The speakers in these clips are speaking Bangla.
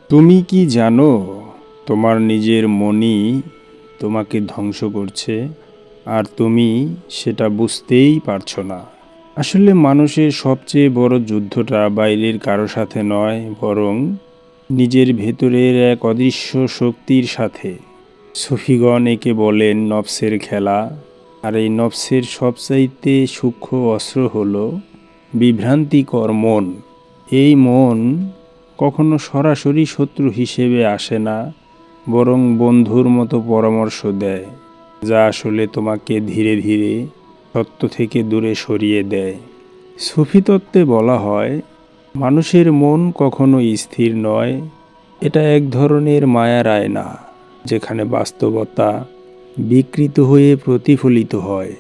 তুমি কি জানো তোমার নিজের মনই তোমাকে ধ্বংস করছে, আর তুমি সেটা বুঝতেই পারছো না। আসলে মানুষের সবচেয়ে বড় যুদ্ধটা বাইরের কারো সাথে নয়, বরং নিজের ভেতরের এক অদৃশ্য শক্তির সাথে। সুফিগণ একে বলেন নফসের খেলা। আর এই নফসের সবচাইতে সূক্ষ্ম অস্ত্র হলো বিভ্রান্তিকর মন। এই মন কখনো সরাসরি শত্রু হিসেবে আসে না, বরং বন্ধুর মতো পরামর্শ দেয়, যা আসলে তোমাকে ধীরে ধীরে সত্য থেকে দূরে সরিয়ে দেয়। সুফি তত্ত্বে বলা হয়, মানুষের মন কখনো স্থির নয়। এটা এক ধরনের মায়ার আয়না, যেখানে বাস্তবতা বিকৃত হয়ে প্রতিফলিত হয়।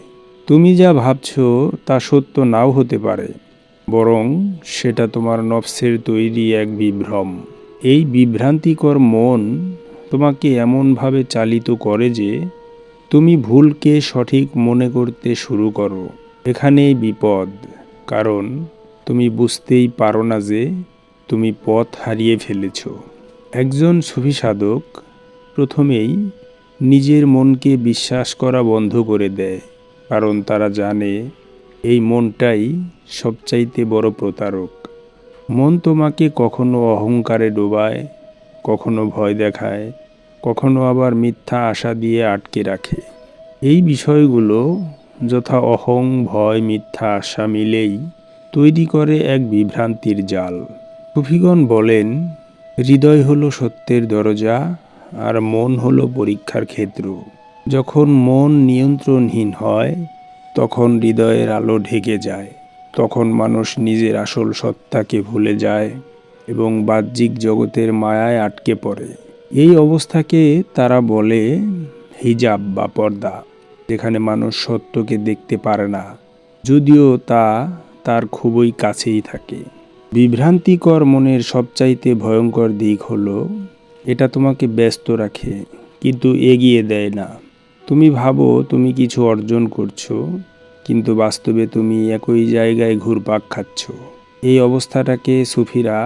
তুমি যা ভাবছো তা সত্য নাও হতে পারে, বরং সেটা তোমার নফসের তৈরি এক বিভ্রম। এই বিভ্রান্তিকর মন তোমাকে এমনভাবে চালিত করে যে তুমি ভুলকে সঠিক মনে করতে শুরু করো। এখানেই বিপদ, কারণ তুমি বুঝতেই পারো না যে তুমি পথ হারিয়ে ফেলেছ। একজন সুফি সাধক প্রথমেই নিজের মনকে বিশ্বাস করা বন্ধ করে দেয়, কারণ তারা জানে এই মনটাই সবচাইতে বড় প্রতারক। মন তোমাকে কখনো অহংকারে ডোবায়, কখনো ভয় দেখায়, কখনো আবার মিথ্যা আশা দিয়ে আটকে রাখে। এই বিষয়গুলো যথা অহং, ভয়, মিথ্যা আশা মিলেই তৈরি করে এক বিভ্রান্তির জাল। সুফিগণ বলেন, হৃদয় হলো সত্যের দরজা, আর মন হলো পরীক্ষার ক্ষেত্র। যখন মন নিয়ন্ত্রণহীন হয়, তখন হৃদয়ের আলো ঢেকে যায়। তখন মানুষ নিজের আসল সত্তাকে ভুলে যায় এবং বাহ্যিক জগতের মায়ায় আটকে পড়ে। এই অবস্থাকে তারা বলে হিজাব বা পর্দা, যেখানে মানুষ সত্যকে দেখতে পারে না, যদিও তা তার খুবই কাছেই থাকে। বিভ্রান্তিকর মনের সবচাইতে ভয়ঙ্কর দিক হলো, এটা তোমাকে ব্যস্ত রাখে কিন্তু এগিয়ে দেয় না। তুমি ভাবো তুমি কিছু অর্জন করছো, কিন্তু বাস্তবে তুমি একই জায়গায় ঘুরপাক খাচ্ছ। এই অবস্থাটাকে সুফিরা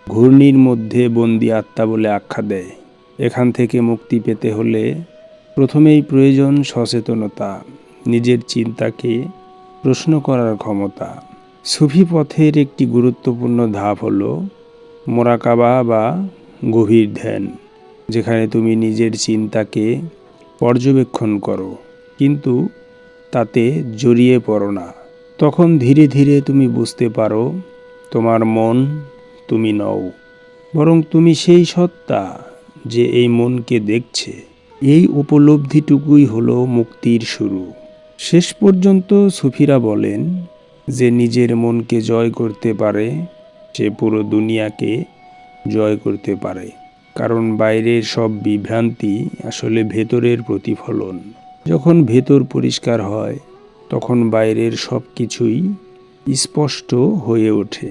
ঘূর্ণির মধ্যে বন্দি আত্মা বলে আখ্যা দেয়। এখান থেকে মুক্তি পেতে হলে প্রথমেই প্রয়োজন সচেতনতা, নিজের চিন্তাকে প্রশ্ন করার ক্ষমতা। সুফি পথের একটি গুরুত্বপূর্ণ ধাপ হলো মোরাকাবা বা গভীর ধ্যান, যেখানে তুমি নিজের চিন্তাকে পর্যবেক্ষণ করো, কিন্তু তাতে জড়িয়ে পড়ো না। তখন ধীরে ধীরে তুমি বুঝতে পারো তোমার মন তুমি নও, বরং তুমি সেই সত্তা যে এই মনকে দেখছে। এই উপলব্ধিটুকুই হলো মুক্তির শুরু। শেষ পর্যন্ত সুফিরা বলেন, যে নিজের মনকে জয় করতে পারে সে পুরো দুনিয়াকে জয় করতে পারে, কারণ বাইরের সব বিভ্রান্তি আসলে ভেতরের প্রতিফলন। যখন ভেতর পরিষ্কার হয়, তখন বাইরের সব কিছুই স্পষ্ট হয়ে ওঠে।